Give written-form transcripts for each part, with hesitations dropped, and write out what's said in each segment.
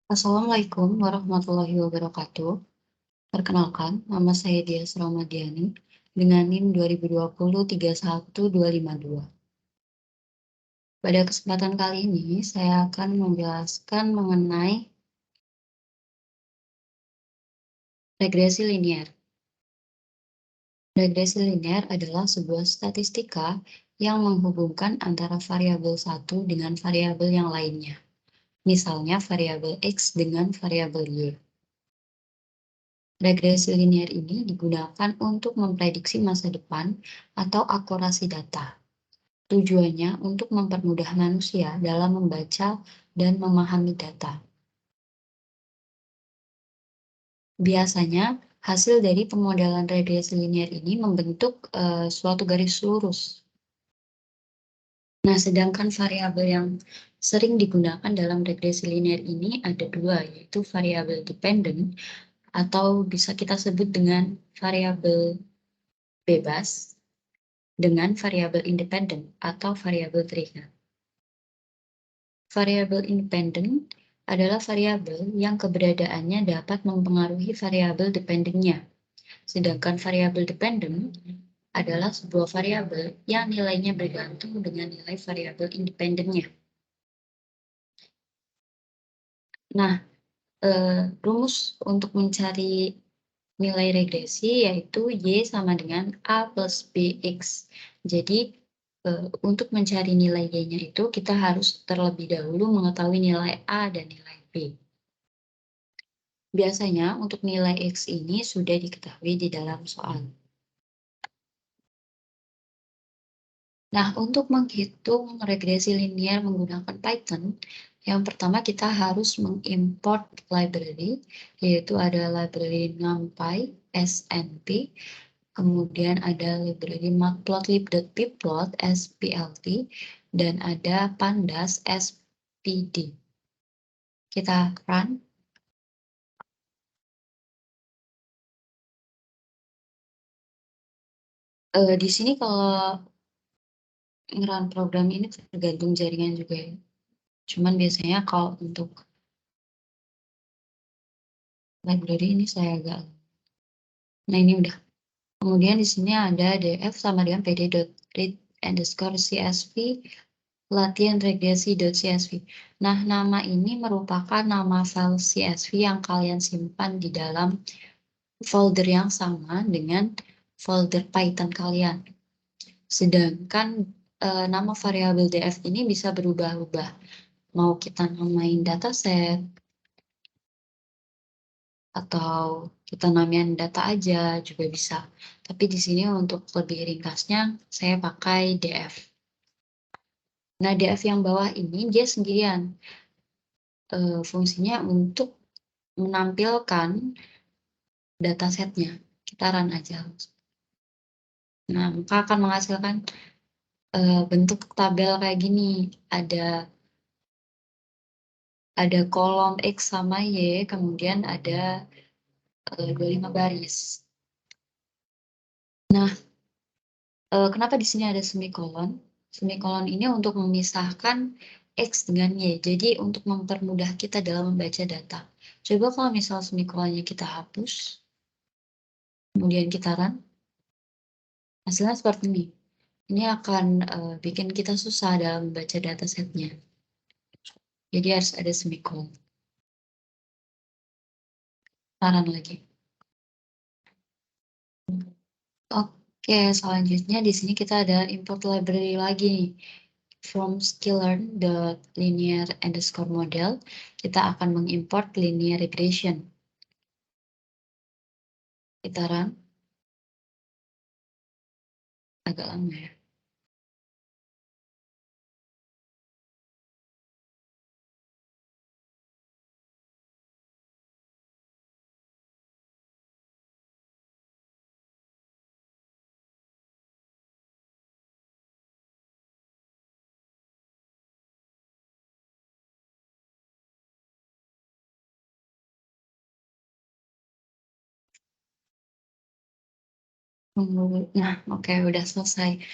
Assalamualaikum warahmatullahi wabarakatuh. Perkenalkan, nama saya Dias Ramadiani dengan NIM 2020 31252. Pada kesempatan kali ini, saya akan menjelaskan mengenai regresi linier. Regresi linier adalah sebuah statistika yang menghubungkan antara variabel satu dengan variabel yang lainnya. Misalnya variabel X dengan variabel Y. Regresi linier ini digunakan untuk memprediksi masa depan atau akurasi data. Tujuannya untuk mempermudah manusia dalam membaca dan memahami data. Biasanya, hasil dari pemodelan regresi linier ini membentuk suatu garis lurus. Nah, sedangkan variabel yang sering digunakan dalam regresi linier ini ada dua, yaitu variabel dependent atau bisa kita sebut dengan variabel bebas dengan variabel independen atau variabel trigger. Variabel independen adalah variabel yang keberadaannya dapat mempengaruhi variabel dependennya. Sedangkan variabel dependen adalah sebuah variabel yang nilainya bergantung dengan nilai variabel independennya. Nah, rumus untuk mencari nilai regresi yaitu Y sama dengan A plus BX. Jadi, untuk mencari nilai Y-nya itu kita harus terlebih dahulu mengetahui nilai A dan nilai B. Biasanya untuk nilai X ini sudah diketahui di dalam soal. Nah, untuk menghitung regresi linier menggunakan Python, yang pertama kita harus mengimport library, yaitu ada library NumPy, SNP, kemudian ada library matplotlib.pyplot, SPLT, dan ada pandas, SPD. Kita run. Di sini kalau nge-run program ini tergantung jaringan juga ya. Cuman biasanya kalau untuk library ini saya agak. Nah, ini udah. Kemudian di sini ada df sama dengan pd.read_csv latihan regresi.csv. Nah, nama ini merupakan nama file csv yang kalian simpan di dalam folder yang sama dengan folder Python kalian. Sedangkan nama variabel df ini bisa berubah-ubah. Mau kita namain dataset, atau kita namain data aja juga bisa. Tapi di sini untuk lebih ringkasnya, saya pakai df. Nah, df yang bawah ini dia sendirian. Fungsinya untuk menampilkan datasetnya. Kita run aja. Nah, maka akan menghasilkan bentuk tabel kayak gini. Ada kolom X sama Y, kemudian ada 25 baris. Nah, kenapa di sini ada semikolon? Semikolon ini untuk memisahkan X dengan Y. Jadi untuk mempermudah kita dalam membaca data. Coba kalau misal semikolonnya kita hapus, kemudian kita run, hasilnya seperti ini. Ini akan bikin kita susah dalam membaca datasetnya. Jadi harus ada semikolon. Run lagi. Oke, selanjutnya di sini kita ada import library lagi nih. From sklearn.linear_model, kita akan mengimport linear regression. Kita run. Agak lama ya. Nah, oke, udah selesai.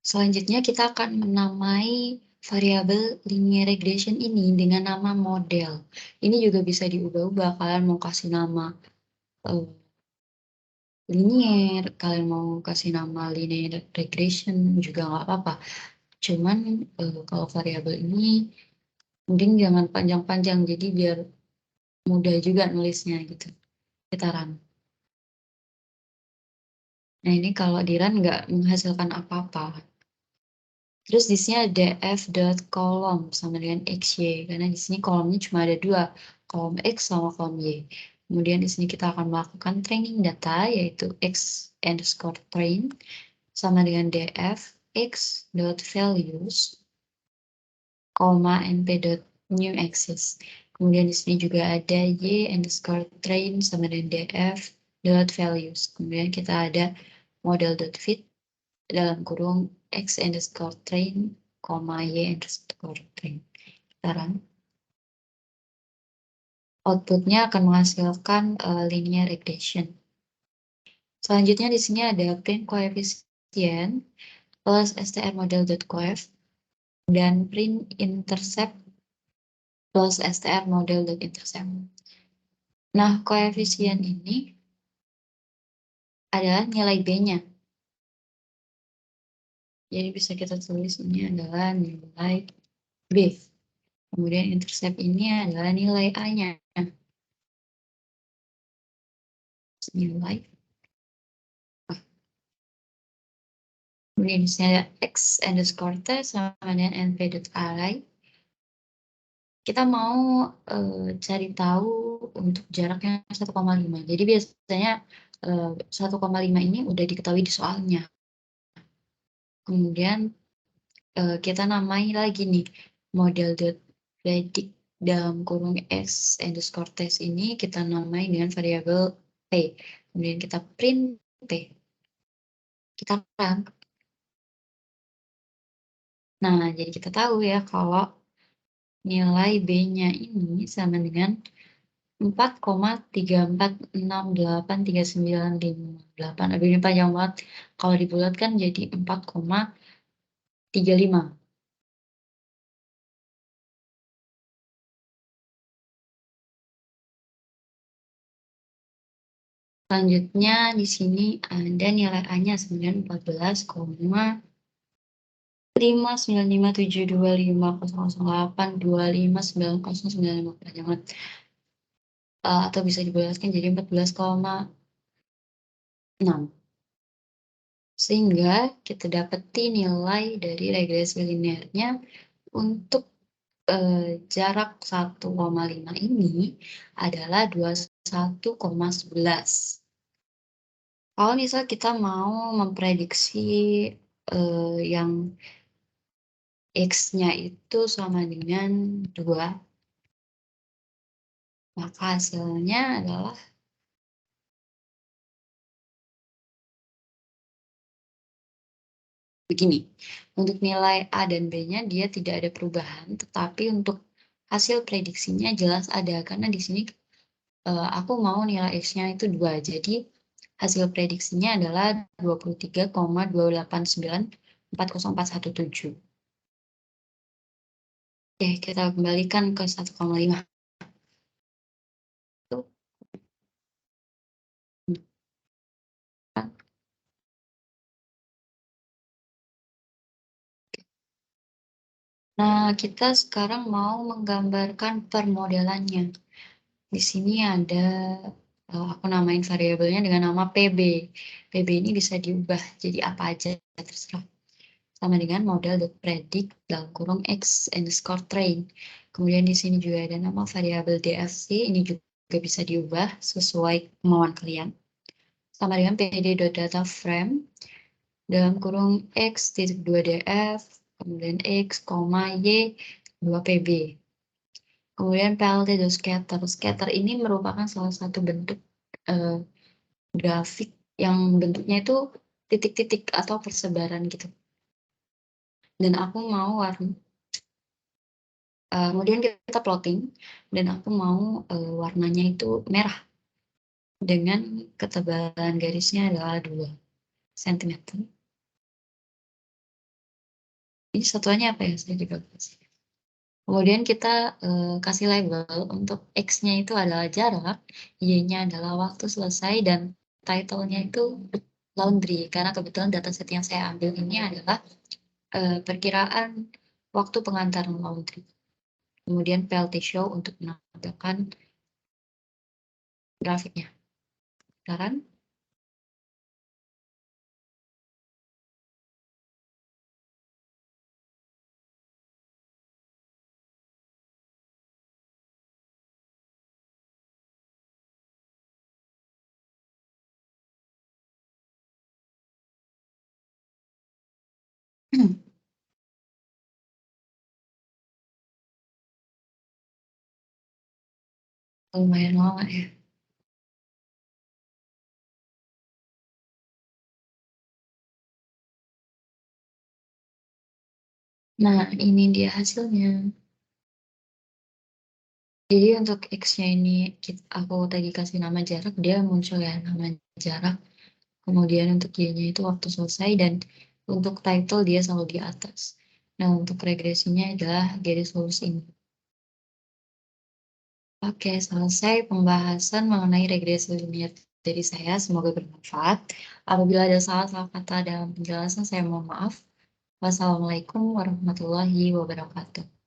Selanjutnya kita akan menamai variabel linear regression ini dengan nama model. Ini juga bisa diubah-ubah, kalian mau kasih nama linear, kalian mau kasih nama linear regression juga nggak apa-apa. Cuman kalau variabel ini mending jangan panjang-panjang, jadi biar mudah juga nulisnya gitu. Kita run. Nah ini kalau di run nggak menghasilkan apa-apa. Terus di sini ada f.column sama dengan xy, karena di sini kolomnya cuma ada dua, kolom x sama kolom y. Kemudian di sini kita akan melakukan training data, yaitu x_train sama dengan df x.values, np.new axis. Kemudian di sini juga ada y_train sama dengan df.values. Kemudian kita ada model.fit dalam kurung x_train, y_train. Sekarang outputnya akan menghasilkan linear regression. Selanjutnya di sini ada print coefficient plus str model.coef dan print intercept plus str model.intercept. Nah, koefisien ini adalah nilai B-nya. Jadi bisa kita tulis ini adalah nilai B. Kemudian intercept ini adalah nilai A-nya. Nilai. Kemudian di sini ada x_t sama dengan np.array. Kita mau cari tahu untuk jaraknya 1,5. Jadi biasanya 1,5 ini udah diketahui di soalnya. Kemudian kita namai lagi nih model.predict dalam kurung x_test ini kita namai dengan variabel p. Kemudian kita print p. Kita run. Nah, jadi kita tahu ya kalau nilai B-nya ini sama dengan 4,34683958. Aduh, ini panjang banget. Kalau dibulatkan jadi 4,35. Selanjutnya di sini ada nilai A-nya sebenarnya 14,559572500825909. Panjang banget. Atau bisa dibulatkan jadi 14,6. Sehingga kita dapati nilai dari regresi linearnya untuk jarak 1,5 ini adalah 21,11. Kalau misal kita mau memprediksi yang X-nya itu sama dengan 2, maka hasilnya adalah begini. Untuk nilai A dan B-nya dia tidak ada perubahan, tetapi untuk hasil prediksinya jelas ada, karena di sini aku mau nilai X-nya itu 2, jadi hasil prediksinya adalah 23,28940,417. Oke, kita kembalikan ke 1,5. Nah, kita sekarang mau menggambarkan permodelannya. Di sini ada, aku namain variabelnya dengan nama PB. PB ini bisa diubah jadi apa aja, terserah. Sama dengan model.predict dalam kurung x_train. Kemudian di sini juga ada nama variabel DFC, ini juga bisa diubah sesuai kemauan kalian. Sama dengan pd.dataframe dalam kurung x.2df, kemudian x, y, 2pb. Kemudian plt.scatter. Scatter ini merupakan salah satu bentuk grafik yang bentuknya itu titik-titik atau persebaran gitu. Dan aku mau kemudian kita plotting, dan aku mau warnanya itu merah dengan ketebalan garisnya adalah 2 cm. Ini satuannya apa ya? Saya juga lupa. Kemudian kita, kasih label untuk X-nya itu adalah jarak, Y-nya adalah waktu selesai, dan title-nya itu laundry. Karena kebetulan dataset yang saya ambil ini adalah, perkiraan waktu pengantaran laundry. Kemudian PLT show untuk menampilkan grafiknya. Sekarang lumayan lama ya. Nah, ini dia hasilnya. Jadi untuk X-nya ini aku tadi kasih nama jarak, dia muncul ya nama jarak. Kemudian untuk Y-nya itu waktu selesai, dan untuk title dia selalu di atas. Nah, untuk regresinya adalah garis lurus ini. Oke, selesai pembahasan mengenai regresi linear dari saya. Semoga bermanfaat. Apabila ada salah-salah kata dalam penjelasan, saya mohon maaf. Wassalamualaikum warahmatullahi wabarakatuh.